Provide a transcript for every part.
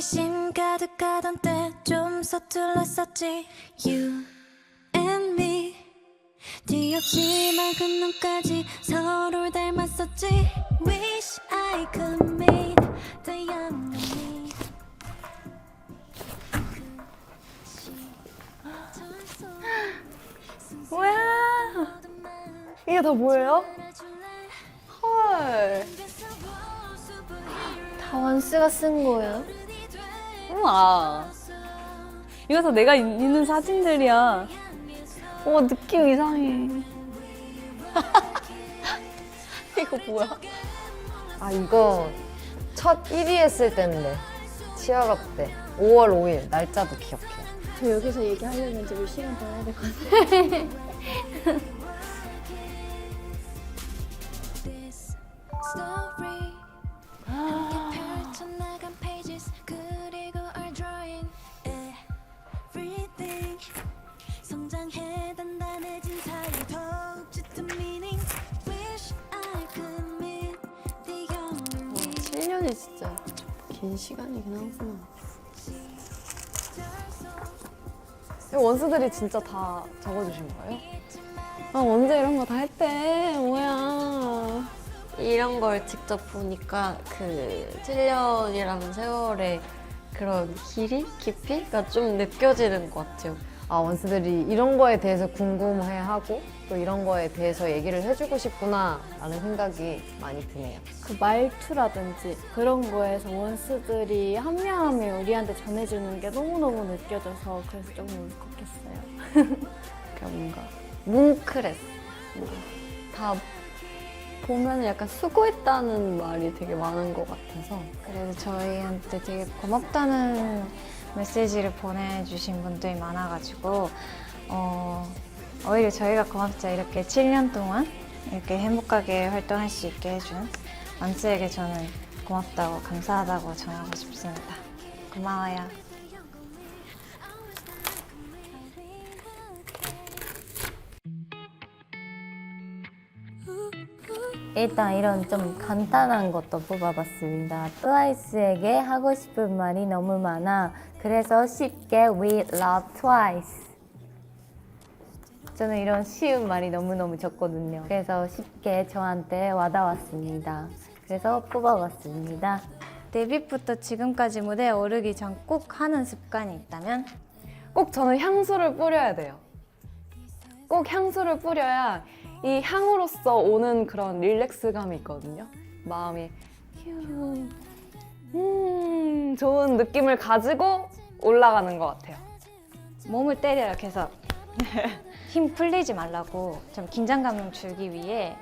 호기심 가득하던 때 좀 서툴렀었지. You and me 뒤없이만 그 눈까지 서로를 닮았었지. Wish I could meet the young me. 뭐야? 이게 다 뭐예요? 헐. 다 원스가 쓴 거예요? 우와. 이거 다 내가 있는 사진들이야. 느낌 이상해. 이거 뭐야? 아, 이거 첫 1위 했을 때인데. 치아가 때. 5월 5일. 날짜도 기억해. 저 여기서 얘기하려면 이제 몇 시간 더 해야 될 것 같아요. Story 함께 펼쳐나간 pages 그리고 our drawing everything 성장해 단단해진 사이 더욱 짙은 meaning. Wish I could meet the younger me. 7년이 진짜 긴 시간이긴 하구나. 원수들이 진짜 다 적어주신 거예요? 아, 언제 이런 거 다 했대. 뭐야. 이런 걸 직접 보니까 그 7년이라는 세월의 그런 길이? 깊이가 좀 느껴지는 것 같아요. 아, 원수들이 이런 거에 대해서 궁금해하고 또 이런 거에 대해서 얘기를 해주고 싶구나 라는 생각이 많이 드네요. 그 말투라든지 그런 거에서 원스들이 한 명 한 명 우리한테 전해주는 게 너무너무 느껴져서 그래서 조금 울컥했어요. 그러니까 뭔가 뭉클했어. 다 보면 약간 수고했다는 말이 되게 많은 것 같아서. 그래도 저희한테 되게 고맙다는 메시지를 보내주신 분들이 많아가지고 오히려 저희가 고맙죠. 이렇게 7년 동안 이렇게 행복하게 활동할 수 있게 해준 원스에게 저는 고맙다고 감사하다고 전하고 싶습니다. 고마워요. 일단 이런 좀 간단한 것도 뽑아봤습니다. 트와이스에게 하고 싶은 말이 너무 많아. 그래서 쉽게 We love Twice. 저는 이런 쉬운 말이 너무너무 적거든요. 그래서 쉽게 저한테 와닿았습니다. 그래서 뽑아봤습니다. 데뷔부터 지금까지 무대에 오르기 전 꼭 하는 습관이 있다면? 꼭 저는 향수를 뿌려야 돼요. 꼭 향수를 뿌려야 이 향으로서 오는 그런 릴렉스감이 있거든요. 마음이 휴, 좋은 느낌을 가지고 올라가는 것 같아요. 몸을 때려요. 계속 힘 풀리지 말라고 좀 긴장감을 주기 위해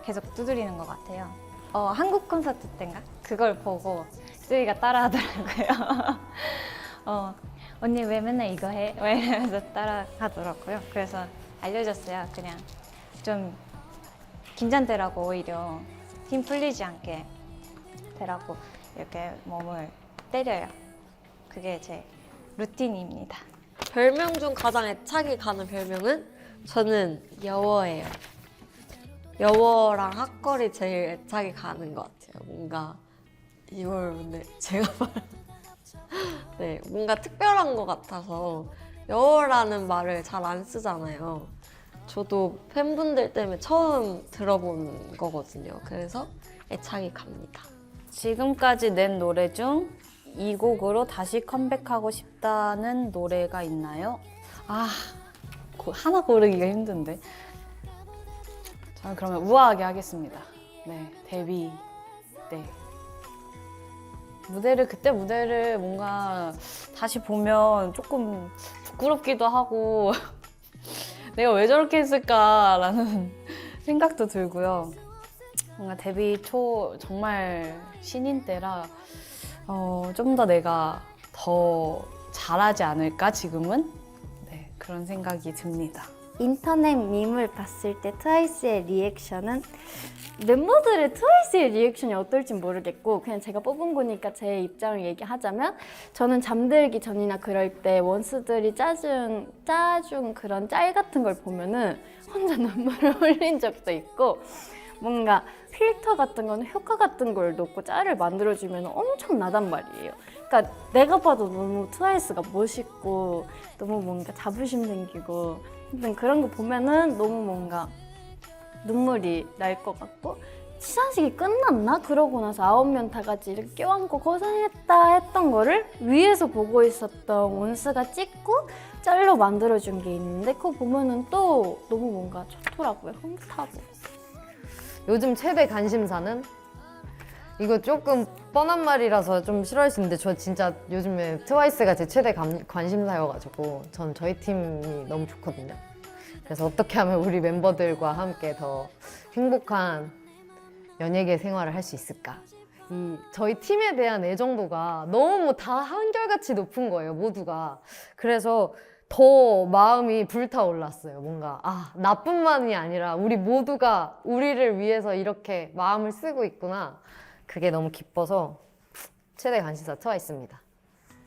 계속 두드리는 것 같아요. 한국 콘서트 때인가? 그걸 보고 쓰이가 따라하더라고요. 언니 왜 맨날 이거 해? 막 이러면서 따라하더라고요. 그래서 알려줬어요. 그냥 좀 긴장되라고 오히려 힘 풀리지 않게 되라고 이렇게 몸을 때려요. 그게 제 루틴입니다. 별명 중 가장 애착이 가는 별명은 저는 여워예요. 여워랑 핫걸이 제일 애착이 가는 것 같아요. 뭔가 이걸 근데 제가 네, 뭔가 특별한 것 같아서 여워라는 말을 잘 안 쓰잖아요. 저도 팬분들 때문에 처음 들어본 거거든요. 그래서 애착이 갑니다. 지금까지 낸 노래 중 이 곡으로 다시 컴백하고 싶다는 노래가 있나요? 하나 고르기가 힘든데. 저는 그러면 우아하게 하겠습니다. 네, 데뷔 때. 그때 무대를 뭔가 다시 보면 조금 부끄럽기도 하고 내가 왜 저렇게 했을까라는 생각도 들고요. 뭔가 데뷔 초 정말 신인 때라 좀 더 내가 더 잘하지 않을까 지금은? 네, 그런 생각이 듭니다. 인터넷 밈을 봤을 때 트와이스의 리액션은 멤버들의 트와이스의 리액션이 어떨지 모르겠고 그냥 제가 뽑은 거니까 제 입장을 얘기하자면 저는 잠들기 전이나 그럴 때 원스들이 짜준 그런 짤 같은 걸 보면은 혼자 눈물을 흘린 적도 있고 뭔가 필터 같은 거는 효과 같은 걸 놓고 짤을 만들어주면 엄청 나단 말이에요. 그러니까 내가 봐도 너무 트와이스가 멋있고 너무 뭔가 자부심 생기고 아무튼 그런 거 보면은 너무 뭔가 눈물이 날 것 같고 시상식이 끝났나? 그러고 나서 9명 다 같이 이렇게 껴안고 고생했다 했던 거를 위에서 보고 있었던 원스가 찍고 짤로 만들어준 게 있는데 그거 보면은 또 너무 뭔가 좋더라고요. 흐뭇하고. 요즘 최대 관심사는? 이거 조금 뻔한 말이라서 좀 싫어할 수 있는데 저 진짜 요즘에 트와이스가 제 최대 관심사여가지고 전 저희 팀이 너무 좋거든요. 그래서 어떻게 하면 우리 멤버들과 함께 더 행복한 연예계 생활을 할 수 있을까? 저희 팀에 대한 애정도가 너무 다 한결같이 높은 거예요, 모두가. 그래서 더 마음이 불타올랐어요. 뭔가 나뿐만이 아니라 우리 모두가 우리를 위해서 이렇게 마음을 쓰고 있구나. 그게 너무 기뻐서 최대 관심사 트와이스입니다.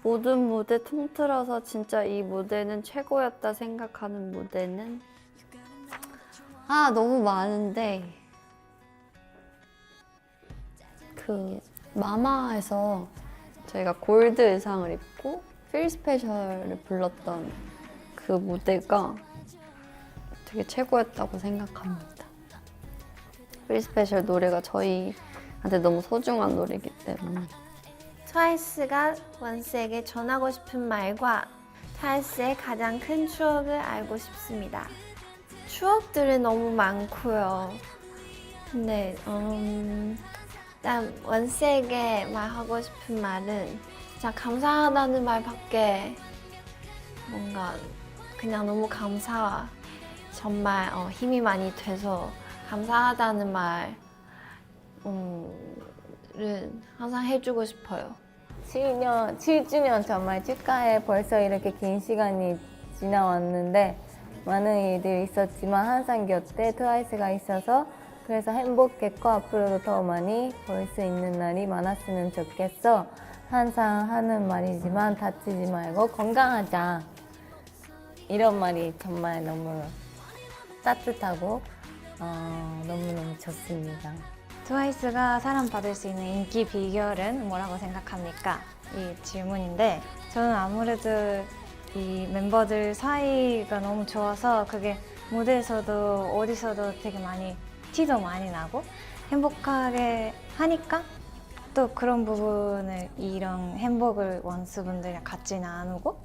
모든 무대 통틀어서 진짜 이 무대는 최고였다 생각하는 무대는 너무 많은데 그 마마에서 저희가 골드 의상을 입고 필 스페셜을 불렀던 그 무대가 되게 최고였다고 생각합니다. 필 스페셜 노래가 저희한테 너무 소중한 노래이기 때문에 트와이스가 원스에게 전하고 싶은 말과 트와이스의 가장 큰 추억을 알고 싶습니다. 추억들은 너무 많고요. 근데 일단 원스에게 말하고 싶은 말은 진짜 감사하다는 말밖에 뭔가 그냥 너무 정말 힘이 많이 돼서 감사하다는 말은 항상 해주고 싶어요. 7주년 정말 축하해. 벌써 이렇게 긴 시간이 지나왔는데 많은 일들이 있었지만 항상 곁에 트와이스가 있어서 그래서 행복했고 앞으로도 더 많이 볼 수 있는 날이 많았으면 좋겠어. 항상 하는 말이지만 다치지 말고 건강하자. 이런 말이 정말 너무 따뜻하고 너무너무 좋습니다. 트와이스가 사랑받을 수 있는 인기 비결은 뭐라고 생각합니까? 이 질문인데 저는 아무래도 이 멤버들 사이가 너무 좋아서 그게 무대에서도 어디서도 되게 많이 티도 많이 나고 행복하게 하니까 또 그런 부분을 이런 행복을 원스분들이랑 같이 나누고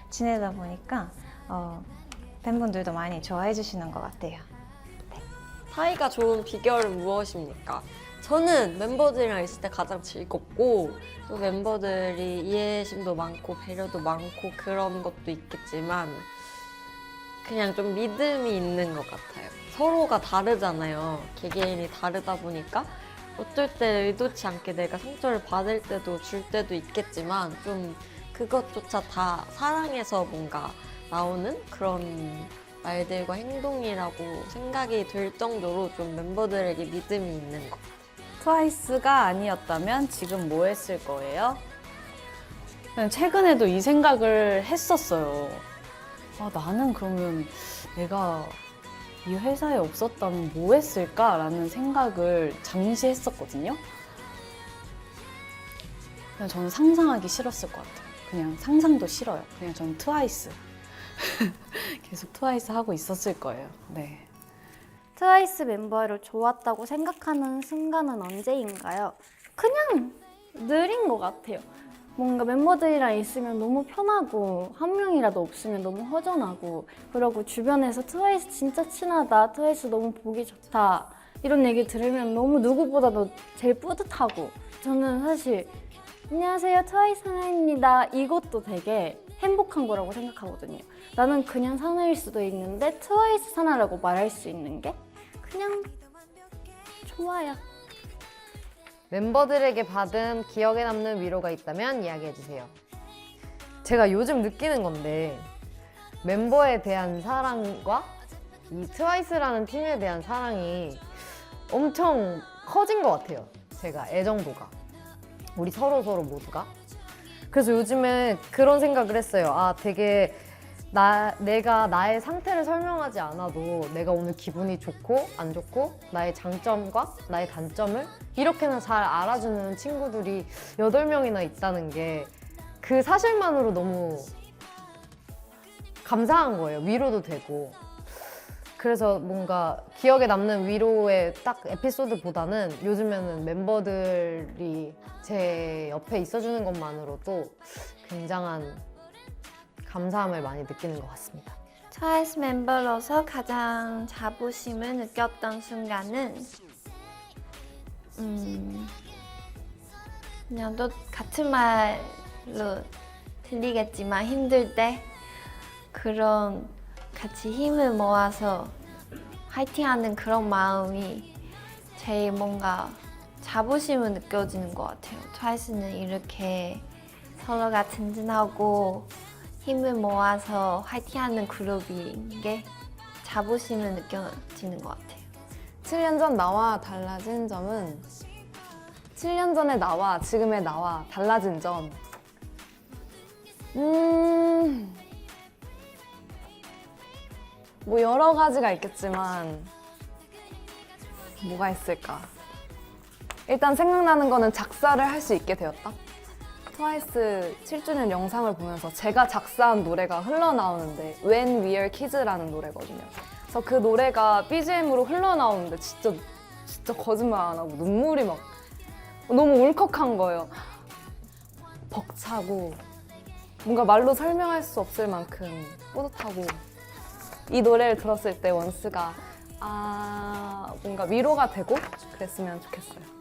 지내다 보니까 팬분들도 많이 좋아해 주시는 것 같아요. 사이가 좋은 비결은 무엇입니까? 저는 멤버들이랑 있을 때 가장 즐겁고 또 멤버들이 이해심도 많고 배려도 많고 그런 것도 있겠지만 그냥 좀 믿음이 있는 것 같아요. 서로가 다르잖아요. 개개인이 다르다 보니까 어떨 때 의도치 않게 내가 상처를 받을 때도 줄 때도 있겠지만 좀 그것조차 다 사랑해서 뭔가 나오는 그런 말들과 행동이라고 생각이 들 정도로 좀 멤버들에게 믿음이 있는 것 같아요. 트와이스가 아니었다면 지금 뭐 했을 거예요? 그냥 최근에도 이 생각을 했었어요. 나는 그러면 내가 이 회사에 없었다면 뭐 했을까라는 생각을 잠시 했었거든요. 그냥 저는 상상하기 싫었을 것 같아요. 그냥 상상도 싫어요. 그냥 저는 트와이스. 계속 트와이스 하고 있었을 거예요. 네. 트와이스 멤버를 좋았다고 생각하는 순간은 언제인가요? 그냥 늘인 것 같아요. 뭔가 멤버들이랑 있으면 너무 편하고 한 명이라도 없으면 너무 허전하고 그러고 주변에서 트와이스 진짜 친하다, 트와이스 너무 보기 좋다 이런 얘기 들으면 너무 누구보다도 제일 뿌듯하고 저는 사실 안녕하세요 트와이스 하나입니다 이것도 되게 행복한 거라고 생각하거든요. 나는 그냥 사나일 수도 있는데 트와이스 사나라고 말할 수 있는 게 그냥 좋아요. 멤버들에게 받은 기억에 남는 위로가 있다면 이야기해주세요. 제가 요즘 느끼는 건데 멤버에 대한 사랑과 이 트와이스라는 팀에 대한 사랑이 엄청 커진 것 같아요. 제가 애정도가. 우리 서로 모두가. 그래서 요즘에 그런 생각을 했어요. 되게 내가 나의 상태를 설명하지 않아도 내가 오늘 기분이 좋고 안 좋고 나의 장점과 나의 단점을 이렇게나 잘 알아주는 친구들이 8명이나 있다는 게 그 사실만으로 너무 감사한 거예요. 위로도 되고. 그래서 뭔가 기억에 남는 위로의 딱 에피소드보다는 요즘에는 멤버들이 제 옆에 있어주는 것만으로도 굉장한 감사함을 많이 느끼는 것 같습니다. 트와이스 멤버로서 가장 자부심을 느꼈던 순간은 그냥 또 같은 말로 들리겠지만 힘들 때 그런 같이 힘을 모아서 화이팅하는 그런 마음이 제일 뭔가 자부심을 느껴지는 것 같아요. 트와이스는 이렇게 서로가 든든하고 힘을 모아서 화이팅하는 그룹인 게 자부심을 느껴지는 것 같아요. 7년 전 나와 달라진 점은 7년 전의 나와 지금의 나와 달라진 점. 뭐 여러 가지가 있겠지만 뭐가 있을까? 일단 생각나는 거는 작사를 할 수 있게 되었다. 트와이스 7주년 영상을 보면서 제가 작사한 노래가 흘러나오는데 When We Are Kids라는 노래거든요. 그래서 그 노래가 BGM으로 흘러나오는데 진짜 거짓말 안 하고 눈물이 막 너무 울컥한 거예요. 벅차고 뭔가 말로 설명할 수 없을 만큼 뿌듯하고 이 노래를 들었을 때 원스가 뭔가 위로가 되고 그랬으면 좋겠어요.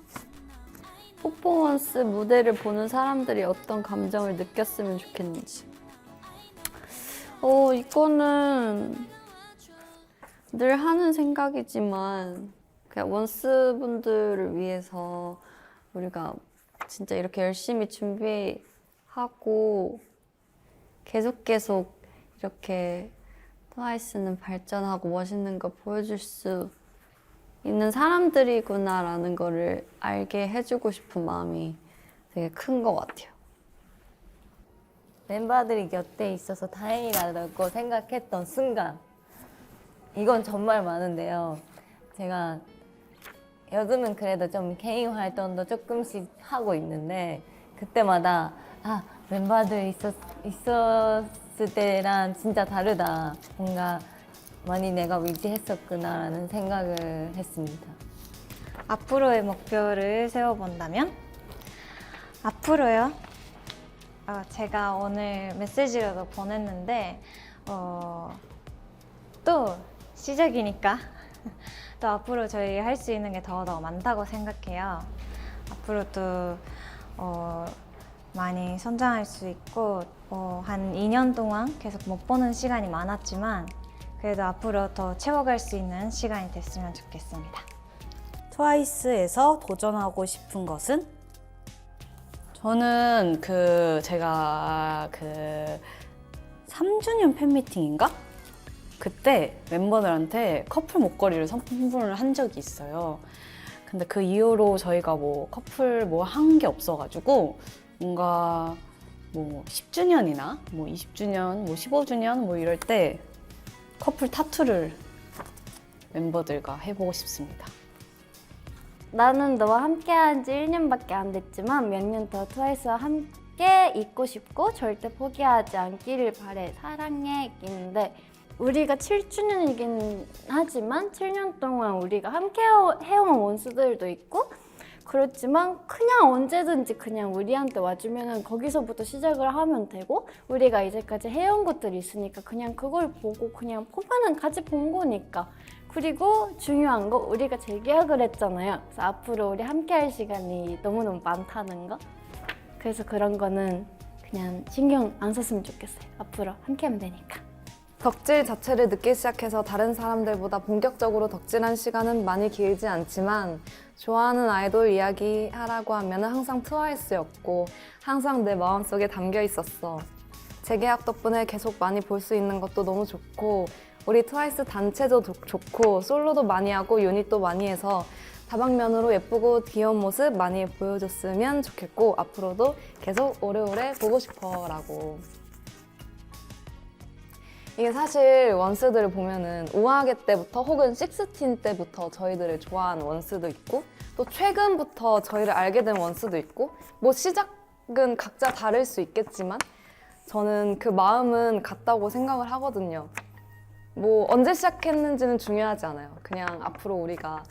퍼포먼스 무대를 보는 사람들이 어떤 감정을 느꼈으면 좋겠는지. 이거는 늘 하는 생각이지만 그냥 원스 분들을 위해서 우리가 진짜 이렇게 열심히 준비하고 계속 이렇게 트와이스는 발전하고 멋있는 거 보여줄 수 있는 사람들이구나라는 거를 알게 해주고 싶은 마음이 되게 큰 것 같아요. 멤버들이 곁에 있어서 다행이라고 생각했던 순간. 이건 정말 많은데요. 제가 요즘은 그래도 좀 개인 활동도 조금씩 하고 있는데 그때마다 멤버들 있었을 때랑 진짜 다르다. 뭔가 많이 내가 위지했었구나라는 생각을 했습니다. 앞으로의 목표를 세워본다면? 앞으로요? 제가 오늘 메시지로도 보냈는데 또 시작이니까 또 앞으로 저희 할 수 있는 게 더 많다고 생각해요. 앞으로도 많이 성장할 수 있고 한 2년 동안 계속 못 보는 시간이 많았지만 그래도 앞으로 더 채워갈 수 있는 시간이 됐으면 좋겠습니다. 트와이스에서 도전하고 싶은 것은? 저는 제가 3주년 팬미팅인가? 그때 멤버들한테 커플 목걸이를 선물을 한 적이 있어요. 근데 그 이후로 저희가 뭐 커플 한 게 없어가지고 뭔가 10주년이나 20주년, 15주년 이럴 때 커플 타투를 멤버들과 해보고 싶습니다. 나는 너와 함께한 지 1년밖에 안 됐지만 몇 년 더 트와이스와 함께 있고 싶고 절대 포기하지 않기를 바래. 사랑해 있는데 우리가 7주년이긴 하지만 7년 동안 우리가 함께 해온 원수들도 있고 그렇지만 그냥 언제든지 그냥 우리한테 와주면 거기서부터 시작을 하면 되고 우리가 이제까지 해온 것들이 있으니까 그냥 그걸 보고 그냥 보면은 같이 본 거니까. 그리고 중요한 거 우리가 재계약을 했잖아요. 그래서 앞으로 우리 함께 할 시간이 너무너무 많다는 거. 그래서 그런 거는 그냥 신경 안 썼으면 좋겠어요. 앞으로 함께 하면 되니까. 덕질 자체를 늦게 시작해서 다른 사람들보다 본격적으로 덕질한 시간은 많이 길지 않지만 좋아하는 아이돌 이야기 하라고 하면 항상 트와이스였고 항상 내 마음속에 담겨 있었어. 재계약 덕분에 계속 많이 볼 수 있는 것도 너무 좋고 우리 트와이스 단체도 좋고 솔로도 많이 하고 유닛도 많이 해서 다방면으로 예쁘고 귀여운 모습 많이 보여줬으면 좋겠고 앞으로도 계속 오래오래 보고 싶어 라고. 이게 사실 원스들을 보면은 5학기 때부터 혹은 16 때부터 저희들을 좋아하는 원스도 있고 또 최근부터 저희를 알게 된 원스도 있고 뭐 시작 생각은 각자 다를 수 있겠지만 저는 그 마음은 같다고 생각을 하거든요. 뭐 언제 시작했는지는 중요하지 않아요. 그냥 앞으로 우리가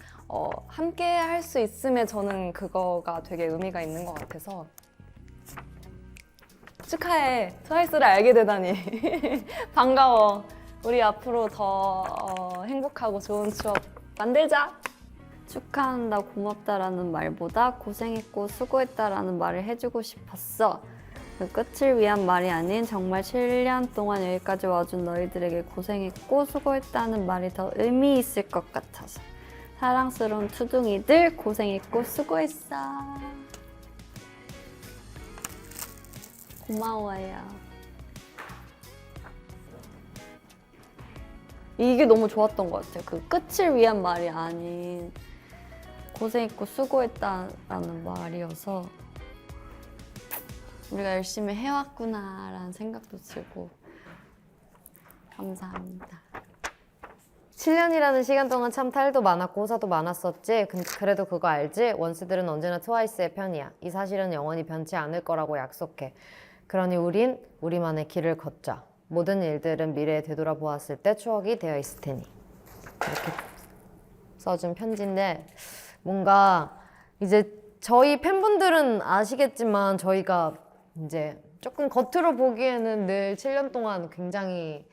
함께 할 수 있음에 저는 그거가 되게 의미가 있는 것 같아서 축하해. 트와이스를 알게 되다니 반가워. 우리 앞으로 더 행복하고 좋은 추억 만들자. 축하한다, 고맙다라는 말보다 고생했고 수고했다라는 말을 해주고 싶었어. 그 끝을 위한 말이 아닌 정말 7년 동안 여기까지 와준 너희들에게 고생했고 수고했다는 말이 더 의미 있을 것 같아서. 사랑스러운 투둥이들 고생했고 수고했어. 고마워요. 이게 너무 좋았던 것 같아요. 그 끝을 위한 말이 아닌 고생했고 수고했다라는 말이어서 우리가 열심히 해왔구나라는 생각도 들고 감사합니다. 7년이라는 시간 동안 참 탈도 많았고 호사도 많았었지. 그래도 그거 알지? 원스들은 언제나 트와이스의 편이야. 이 사실은 영원히 변치 않을 거라고 약속해. 그러니 우린 우리만의 길을 걷자. 모든 일들은 미래에 되돌아보았을 때 추억이 되어 있을 테니. 이렇게 써준 편지인데 뭔가 이제 저희 팬분들은 아시겠지만 저희가 이제 조금 겉으로 보기에는 늘 7년 동안 굉장히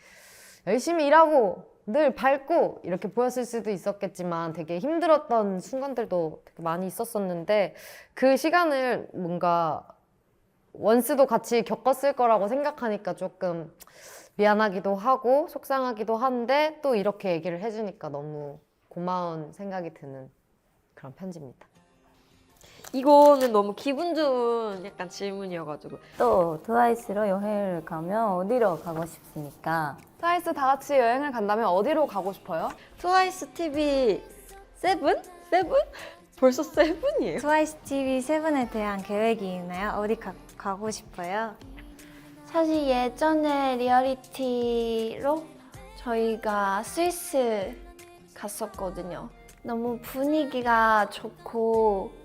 열심히 일하고 늘 밝고 이렇게 보였을 수도 있었겠지만 되게 힘들었던 순간들도 되게 많이 있었었는데 그 시간을 뭔가 원스도 같이 겪었을 거라고 생각하니까 조금 미안하기도 하고 속상하기도 한데 또 이렇게 얘기를 해주니까 너무 고마운 생각이 드는 그런 편지입니다. 이거는 너무 기분 좋은 약간 질문이어가지고 또 트와이스로 여행을 가면 어디로 가고 싶습니까? 트와이스 다 같이 여행을 간다면 어디로 가고 싶어요? 트와이스 TV 세븐? 벌써 세븐이에요? 트와이스 TV 세븐에 대한 계획이 있나요? 어디 가고 싶어요? 사실 예전에 리얼리티로 저희가 스위스 갔었거든요. 너무 분위기가 좋고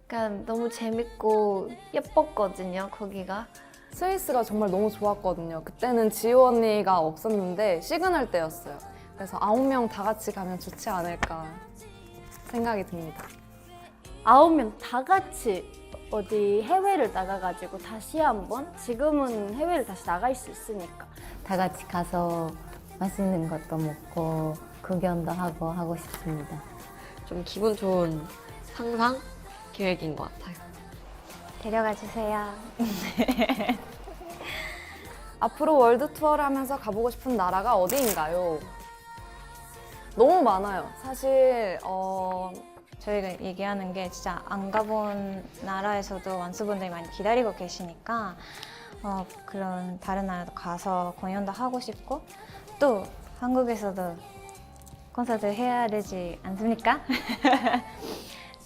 약간 너무 재밌고 예뻤거든요, 거기가. 스위스가 정말 너무 좋았거든요. 그때는 지호 언니가 없었는데 시그널 때였어요. 그래서 9명 다 같이 가면 좋지 않을까 생각이 듭니다. 9명 다 같이 어디 해외를 나가가지고 다시 한번 지금은 해외를 다시 나갈 수 있으니까 다 같이 가서 맛있는 것도 먹고 구경도 하고 싶습니다. 좀 기분 좋은 상상 계획인 것 같아요. 데려가 주세요. 앞으로 월드 투어를 하면서 가보고 싶은 나라가 어디인가요? 너무 많아요. 사실 저희가 얘기하는 게 진짜 안 가본 나라에서도 완수분들이 많이 기다리고 계시니까 그런 다른 나라도 가서 공연도 하고 싶고 또 한국에서도 콘서트 해야 되지 않습니까?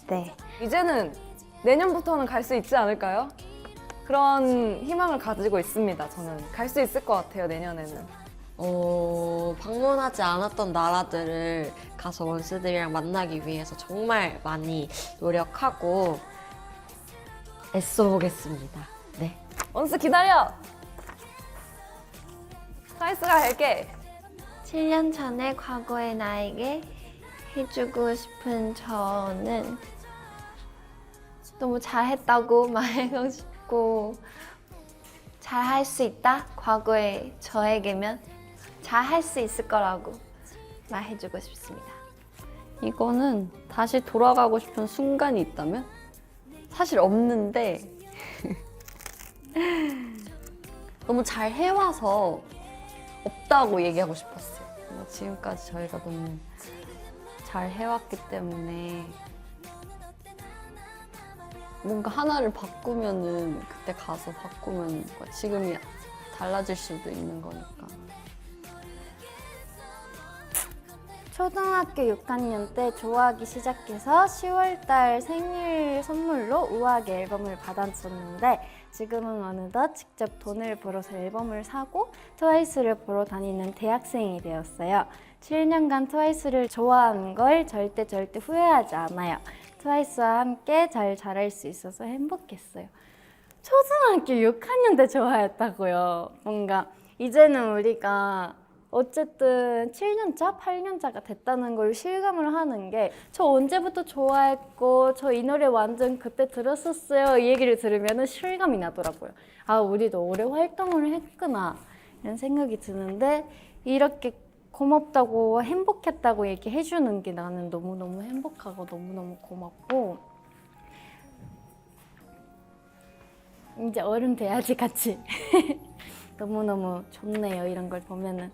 네. 이제는 내년부터는 갈 수 있지 않을까요? 그런 희망을 가지고 있습니다. 저는 갈 수 있을 것 같아요, 내년에는. 방문하지 않았던 나라들을 가서 원스들이랑 만나기 위해서 정말 많이 노력하고 애써보겠습니다. 네. 원스 기다려! 트와이스가 갈게! 7년 전에 과거의 나에게 해주고 싶은 저는 너무 잘했다고 말하고 싶고 잘할 수 있다? 과거의 저에게면 잘할 수 있을 거라고 말해주고 싶습니다. 이거는 다시 돌아가고 싶은 순간이 있다면? 사실 없는데 너무 잘 해와서 없다고 얘기하고 싶었어요. 지금까지 저희가 너무 잘 해왔기 때문에 뭔가 하나를 바꾸면은 그때 가서 바꾸면 지금이 달라질 수도 있는 거니까. 초등학교 6학년 때 좋아하기 시작해서 10월달 생일 선물로 우아하게 앨범을 받았었는데 지금은 어느덧 직접 돈을 벌어서 앨범을 사고 트와이스를 보러 다니는 대학생이 되었어요. 7년간 트와이스를 좋아하는 걸 절대 후회하지 않아요. 트와이스와 함께 잘 자랄 수 있어서 행복했어요. 초등학교 6학년 때 좋아했다고요. 뭔가 이제는 우리가 어쨌든 7년차, 8년차가 됐다는 걸 실감을 하는 게 저 언제부터 좋아했고 저 이 노래 완전 그때 들었었어요 이 얘기를 들으면 실감이 나더라고요. 아 우리도 오래 활동을 했구나 이런 생각이 드는데 이렇게 고맙다고 행복했다고 얘기해 주는 게 나는 너무너무 행복하고 너무너무 고맙고 이제 어른 돼야지 같이 너무너무 좋네요 이런 걸 보면은.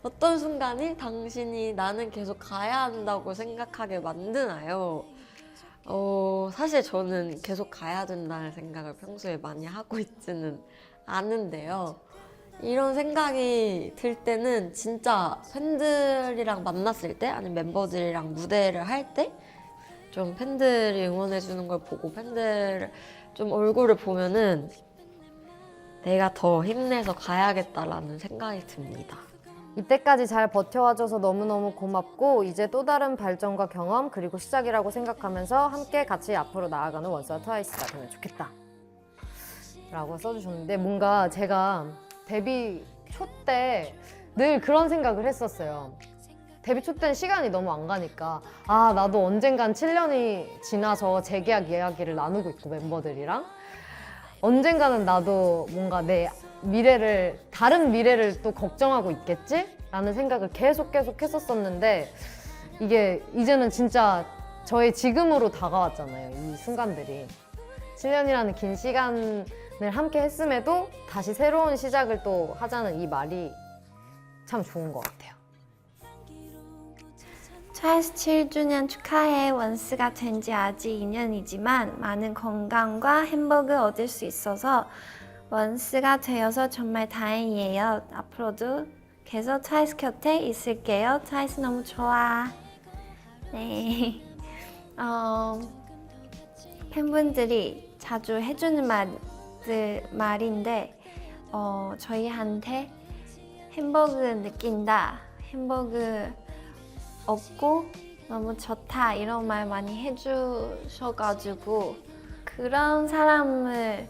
어떤 순간이 당신이 나는 계속 가야 한다고 생각하게 만드나요? 사실 저는 계속 가야 된다는 생각을 평소에 많이 하고 있지는 않은데요. 이런 생각이 들 때는 진짜 팬들이랑 만났을 때 아니면 멤버들이랑 무대를 할 때 좀 팬들이 응원해주는 걸 보고 팬들 좀 얼굴을 보면은 내가 더 힘내서 가야겠다라는 생각이 듭니다. 이때까지 잘 버텨와줘서 너무너무 고맙고 이제 또 다른 발전과 경험 그리고 시작이라고 생각하면서 함께 같이 앞으로 나아가는 원스와 트와이스가 되면 좋겠다 라고 써주셨는데 뭔가 제가 데뷔 초 때 늘 그런 생각을 했었어요. 데뷔 초 때는 시간이 너무 안 가니까 아 나도 언젠간 7년이 지나서 재계약 이야기를 나누고 있고 멤버들이랑 언젠가는 나도 뭔가 내 미래를 다른 미래를 또 걱정하고 있겠지? 라는 생각을 계속 했었었는데 이게 이제는 진짜 저의 지금으로 다가왔잖아요. 이 순간들이 7년이라는 긴 시간을 함께 했음에도 다시 새로운 시작을 또 하자는 이 말이 참 좋은 것 같아요. 트와이스 7주년 축하해. 원스가 된 지 아직 2년이지만 많은 건강과 행복을 얻을 수 있어서 원스가 되어서 정말 다행이에요. 앞으로도 계속 트와이스 곁에 있을게요. 트와이스 너무 좋아. 네. 팬분들이 자주 해주는 말인데 저희한테 행복을 느낀다. 행복을 얻고 너무 좋다 이런 말 많이 해주셔가지고 그런 사람을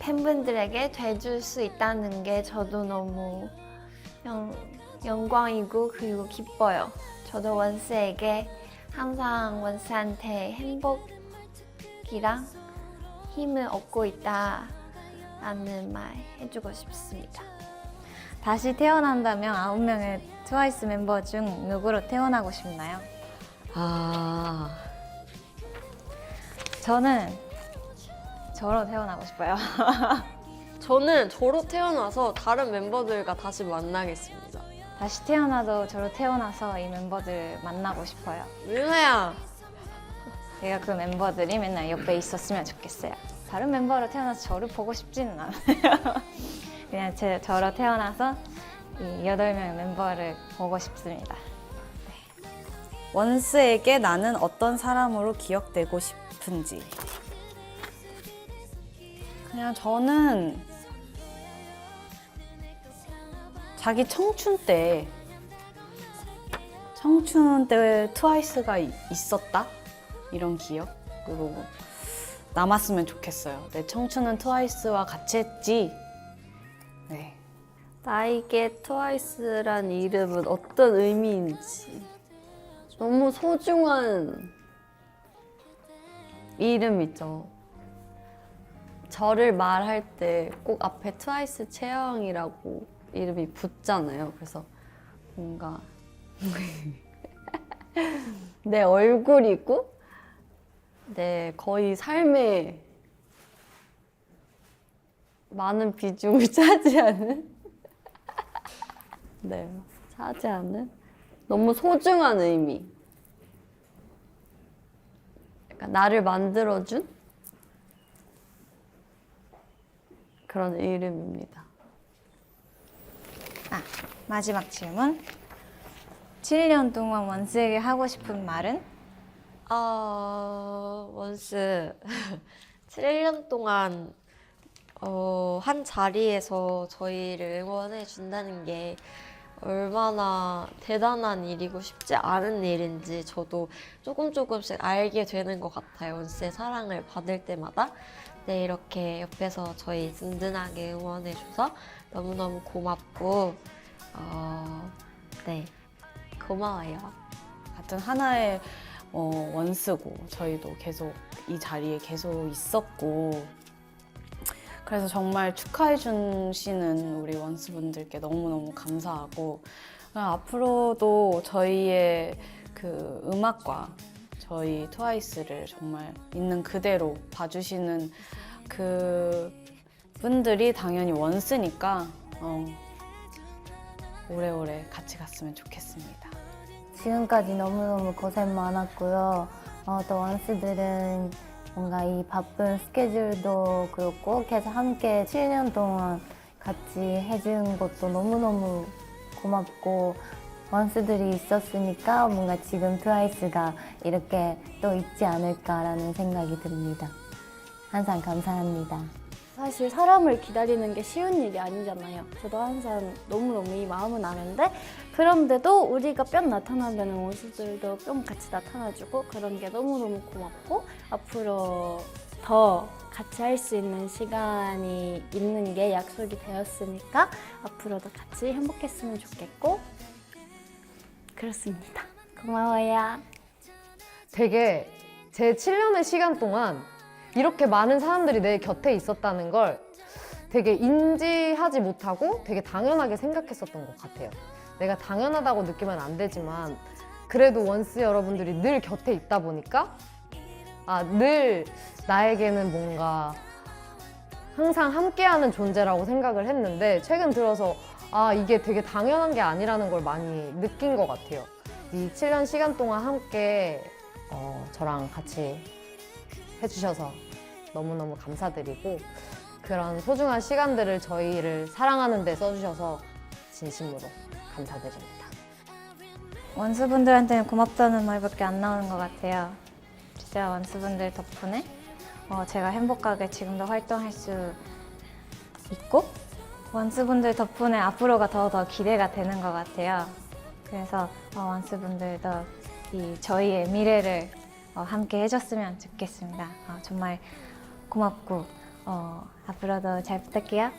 팬분들에게 돼줄 수 있다는 게 저도 너무 영광이고 그리고 기뻐요. 저도 원스에게 항상 원스한테 행복이랑 힘을 얻고 있다라는 말 해주고 싶습니다. 다시 태어난다면 9명의 트와이스 멤버 중 누구로 태어나고 싶나요? 저는 저로 태어나고 싶어요. 저는 저로 태어나서 다른 멤버들과 다시 만나겠습니다. 다시 태어나도 저로 태어나서 이 멤버들 만나고 싶어요. 민호야! 제가 그 멤버들이 맨날 옆에 있었으면 좋겠어요. 다른 멤버로 태어나서 저를 보고 싶지는 않아요. 그냥 저로 태어나서 이 8명의 멤버를 보고 싶습니다. 원스에게 나는 어떤 사람으로 기억되고 싶은지. 그냥 저는 자기 청춘 때 트와이스가 있었다? 이런 기억으로 남았으면 좋겠어요. 내 청춘은 트와이스와 같이 했지. 네. 나에게 트와이스란 이름은 어떤 의미인지 너무 소중한 이름이죠. 저를 말할 때 꼭 앞에 트와이스 채영이라고 이름이 붙잖아요. 그래서 뭔가 내 얼굴이고 내 거의 삶에 많은 비중을 차지하는 네, 차지하는 너무 소중한 의미. 약간 나를 만들어준 그런 이름입니다. 마지막 질문. 7년 동안 원스에게 하고 싶은 말은? 원스 7년 동안 한 자리에서 저희를 응원해 준다는 게 얼마나 대단한 일이고 쉽지 않은 일인지 저도 조금씩 알게 되는 것 같아요. 원스의 사랑을 받을 때마다. 네, 이렇게 옆에서 저희 든든하게 응원해줘서 너무너무 고맙고, 네, 고마워요. 같은 하나의 원스고 저희도 계속 이 자리에 계속 있었고 그래서 정말 축하해 주시는 우리 원스분들께 너무너무 감사하고 앞으로도 저희의 그 음악과 저희 트와이스를 정말 있는 그대로 봐주시는 그 분들이 당연히 원스니까 오래오래 같이 갔으면 좋겠습니다. 지금까지 너무너무 고생 많았고요. 또 원스들은 뭔가 이 바쁜 스케줄도 그렇고 계속 함께 7년 동안 같이 해준 것도 너무너무 고맙고 원스들이 있었으니까 뭔가 지금 트와이스가 이렇게 또 있지 않을까라는 생각이 듭니다. 항상 감사합니다. 사실 사람을 기다리는 게 쉬운 일이 아니잖아요. 저도 항상 너무너무 이 마음은 아는데 그런데도 우리가 뿅 나타나면 원수들도 뿅 같이 나타나주고 그런 게 너무너무 고맙고 앞으로 더 같이 할 수 있는 시간이 있는 게 약속이 되었으니까 앞으로도 같이 행복했으면 좋겠고 그렇습니다. 고마워요. 되게 제 7년의 시간 동안 이렇게 많은 사람들이 내 곁에 있었다는 걸 되게 인지하지 못하고 되게 당연하게 생각했었던 것 같아요. 내가 당연하다고 느끼면 안 되지만 그래도 원스 여러분들이 늘 곁에 있다 보니까 늘 나에게는 뭔가 항상 함께하는 존재라고 생각을 했는데 최근 들어서 이게 되게 당연한 게 아니라는 걸 많이 느낀 것 같아요. 이 7년 시간 동안 함께 저랑 같이 해주셔서 너무너무 감사드리고 그런 소중한 시간들을 저희를 사랑하는 데 써주셔서 진심으로 감사드립니다. 원수분들한테는 고맙다는 말밖에 안 나오는 것 같아요. 진짜 원수분들 덕분에 제가 행복하게 지금도 활동할 수 있고 원수분들 덕분에 앞으로가 더 기대가 되는 것 같아요. 그래서 원수분들도 저희의 미래를 함께 해줬으면 좋겠습니다. 정말 고맙고 앞으로도 잘 부탁해요.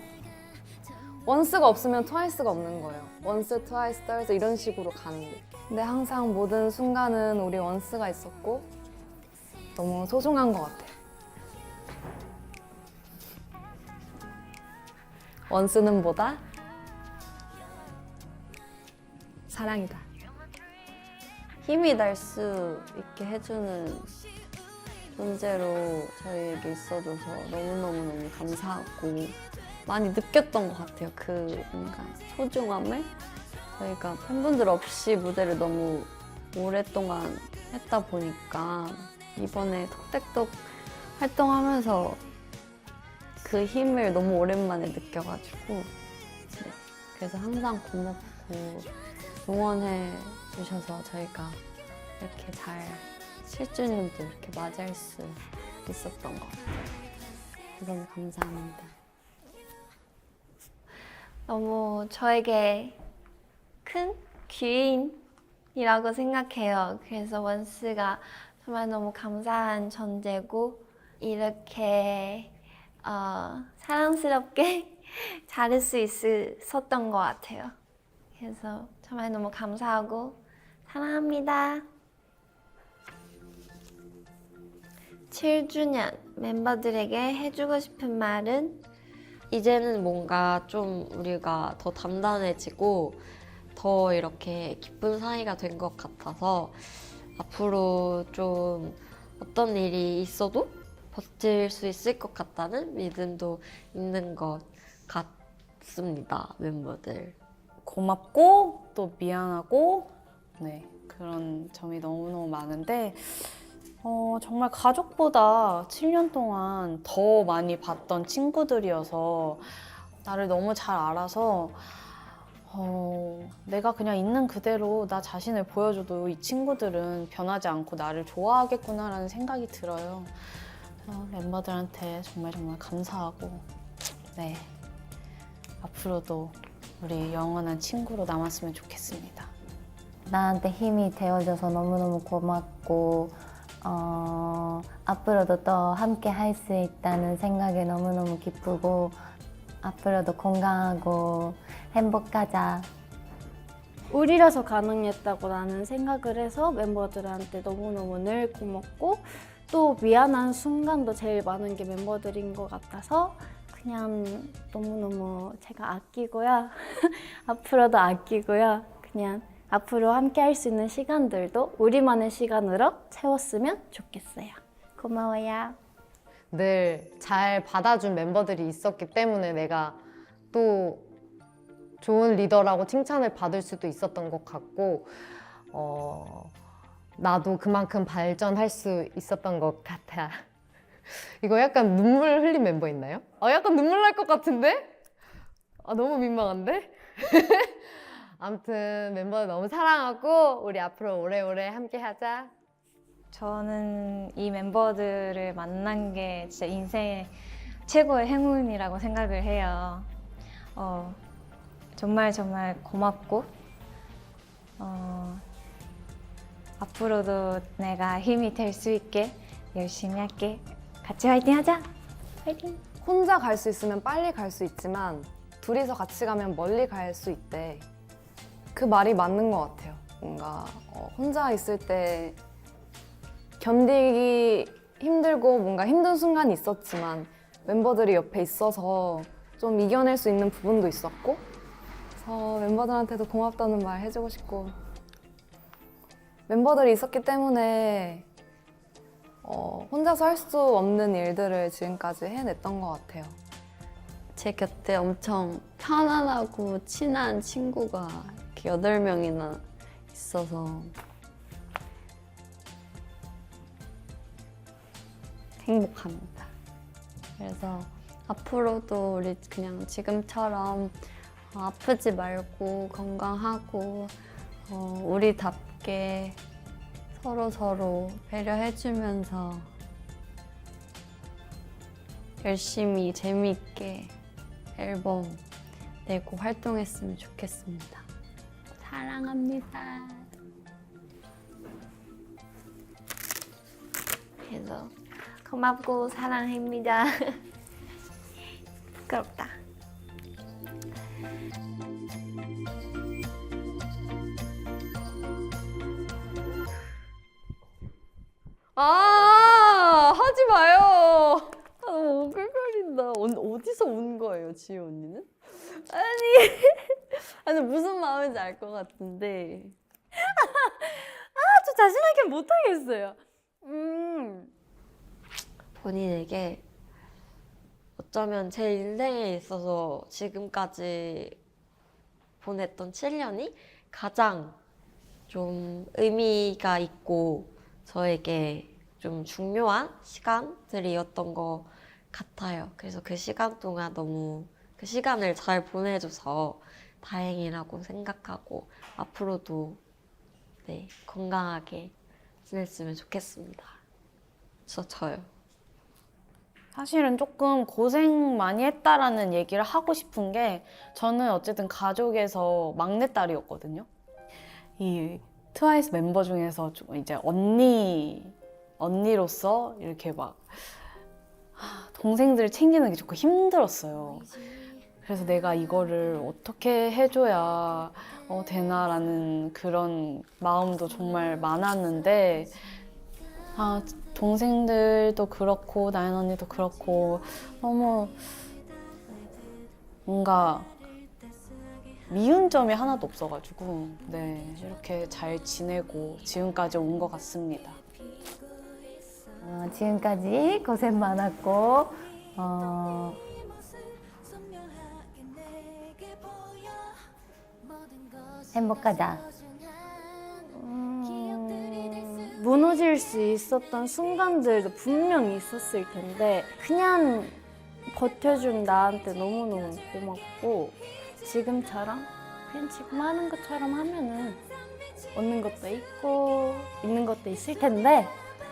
원스가 없으면 트와이스가 없는 거예요. 원스, 트와이스, 덜스 이런 식으로 가는 게. 근데 항상 모든 순간은 우리 원스가 있었고 너무 소중한 것 같아요. 원스는 뭐다? 사랑이다. 힘이 날 수 있게 해주는 존재로 저희에게 있어줘서 너무너무 감사하고 많이 느꼈던 것 같아요. 그 뭔가 소중함을 저희가 팬분들 없이 무대를 너무 오랫동안 했다 보니까 이번에 톡택톡 활동하면서 그 힘을 너무 오랜만에 느껴가지고 네. 그래서 항상 고맙고 응원해 주셔서 저희가 이렇게 잘 7주년도 이렇게 맞이할 수 있었던 것 같아요. 너무 감사합니다. 너무 저에게 큰 귀인이라고 생각해요. 그래서 원스가 정말 너무 감사한 존재고 이렇게 사랑스럽게 잘할 수 있었던 것 같아요. 그래서 정말 너무 감사하고 사랑합니다. 7주년 멤버들에게 해주고 싶은 말은 이제는 뭔가 좀 우리가 더 단단해지고 더 이렇게 기쁜 사이가 된 것 같아서 앞으로 좀 어떤 일이 있어도 버틸 수 있을 것 같다는 믿음도 있는 것 같습니다, 멤버들. 고맙고 또 미안하고 네 그런 점이 너무너무 많은데 정말 가족보다 7년 동안 더 많이 봤던 친구들이어서 나를 너무 잘 알아서 내가 그냥 있는 그대로 나 자신을 보여줘도 이 친구들은 변하지 않고 나를 좋아하겠구나라는 생각이 들어요. 멤버들한테 정말 감사하고 네 앞으로도 우리 영원한 친구로 남았으면 좋겠습니다. 나한테 힘이 되어줘서 너무너무 고맙고 앞으로도 또 함께 할 수 있다는 생각에 너무너무 기쁘고 앞으로도 건강하고 행복하자. 우리라서 가능했다고 나는 생각을 해서 멤버들한테 너무너무 늘 고맙고 또 미안한 순간도 제일 많은 게 멤버들인 것 같아서 그냥 너무너무 제가 아끼고요. 앞으로도 아끼고요. 그냥 앞으로 함께 할 수 있는 시간들도 우리만의 시간으로 채웠으면 좋겠어요. 고마워요. 늘 잘 받아준 멤버들이 있었기 때문에 내가 또 좋은 리더라고 칭찬을 받을 수도 있었던 것 같고 나도 그만큼 발전할 수 있었던 것 같아. 이거 약간 눈물 흘린 멤버 있나요? 약간 눈물 날 것 같은데? 너무 민망한데? 아무튼 멤버들 너무 사랑하고 우리 앞으로 오래오래 함께 하자. 저는 이 멤버들을 만난 게 진짜 인생의 최고의 행운이라고 생각을 해요. 정말 정말 고맙고 앞으로도 내가 힘이 될 수 있게 열심히 할게. 같이 화이팅 하자. 화이팅. 혼자 갈 수 있으면 빨리 갈 수 있지만 둘이서 같이 가면 멀리 갈 수 있대. 그 말이 맞는 것 같아요. 뭔가 혼자 있을 때 견디기 힘들고 뭔가 힘든 순간이 있었지만 멤버들이 옆에 있어서 좀 이겨낼 수 있는 부분도 있었고 그래서 멤버들한테도 고맙다는 말 해주고 싶고 멤버들이 있었기 때문에 혼자서 할 수 없는 일들을 지금까지 해냈던 것 같아요. 제 곁에 엄청 편안하고 친한 친구가 이렇게 8명이나 있어서 행복합니다. 그래서 앞으로도 우리 그냥 지금처럼 아프지 말고 건강하고 우리답게 서로 배려해주면서 열심히 재미있게 앨범 내고 활동했으면 좋겠습니다. 사랑합니다. 그래서 고맙고 사랑합니다. 부끄럽다. 하지 마요. 너무 오글거린다. 어디서 온 거예요, 지효 언니는? 아니 무슨 마음인지 알 것 같은데. 저 자신있게 못하겠어요. 본인에게 어쩌면 제 인생에 있어서 지금까지 보냈던 7년이 가장 좀 의미가 있고 저에게 좀 중요한 시간들이었던 것 같아요. 그래서 그 시간 동안 너무 그 시간을 잘 보내줘서 다행이라고 생각하고 앞으로도 네, 건강하게 지냈으면 좋겠습니다. 저요. 사실은 조금 고생 많이 했다라는 얘기를 하고 싶은 게 저는 어쨌든 가족에서 막내딸이었거든요. 이 트와이스 멤버 중에서 좀 이제 언니로서 이렇게 막 동생들을 챙기는 게 조금 힘들었어요. 그래서 내가 이거를 어떻게 해줘야 되나라는 그런 마음도 정말 많았는데 동생들도 그렇고 나연 언니도 그렇고 너무 뭔가 미운 점이 하나도 없어가지고 네, 이렇게 잘 지내고 지금까지 온 것 같습니다. 지금까지 고생 많았고 행복하자. 무너질 수 있었던 순간들도 분명히 있었을 텐데 그냥 버텨준 나한테 너무너무 고맙고 지금처럼 그냥 지금 하는 것처럼 하면은 얻는 것도 있고 있는 것도 있을 텐데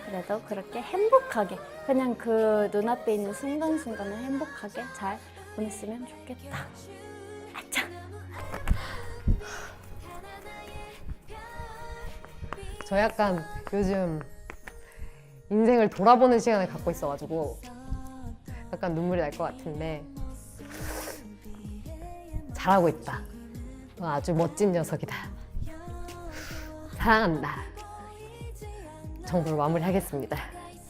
그래도 그렇게 행복하게 그냥 그 눈앞에 있는 순간순간을 행복하게 잘 보냈으면 좋겠다. 아차! 저 약간 요즘 인생을 돌아보는 시간을 갖고 있어가지고 약간 눈물이 날 것 같은데 잘하고 있다. 너 아주 멋진 녀석이다. 사랑한다. 정도로 마무리하겠습니다.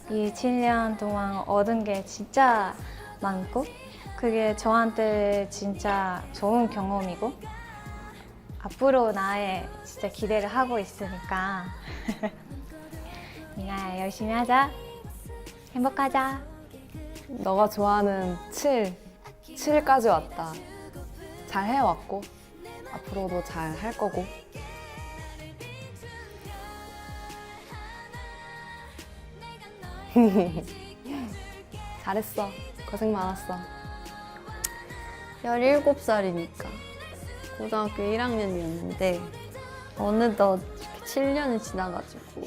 이 7년 동안 얻은 게 진짜 많고 그게 저한테 진짜 좋은 경험이고 앞으로 나의 진짜 기대를 하고 있으니까 니가 열심히 하자. 행복하자. 너가 좋아하는 7까지 왔다. 잘 해왔고 앞으로도 잘 할 거고. 잘했어. 고생 많았어. 17살이니까 고등학교 1학년이었는데 어느덧 7년이 지나가지고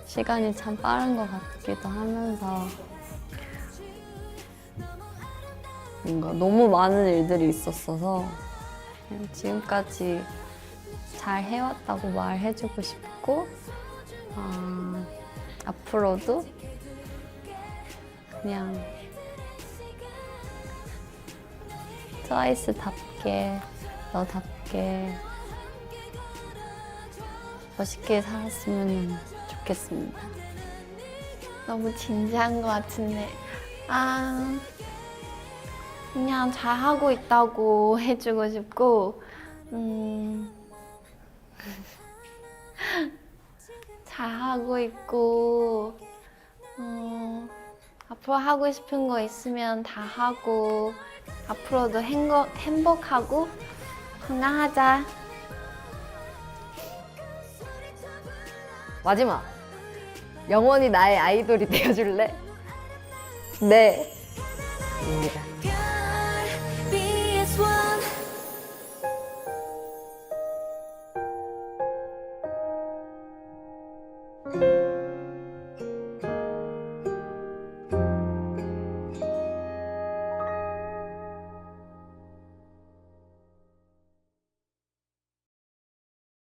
시간이 참 빠른 것 같기도 하면서 뭔가 너무 많은 일들이 있었어서 그냥 지금까지 잘 해왔다고 말해주고 싶고 앞으로도 그냥 트와이스답게 너답게 멋있게 살았으면 좋겠습니다. 너무 진지한 것 같은데 그냥 잘하고 있다고 해주고 싶고 잘하고 있고 앞으로 하고 싶은 거 있으면 다 하고 앞으로도 행복하고 건강하자. 마지막. 영원히 나의 아이돌이 되어줄래? 네. 입니다.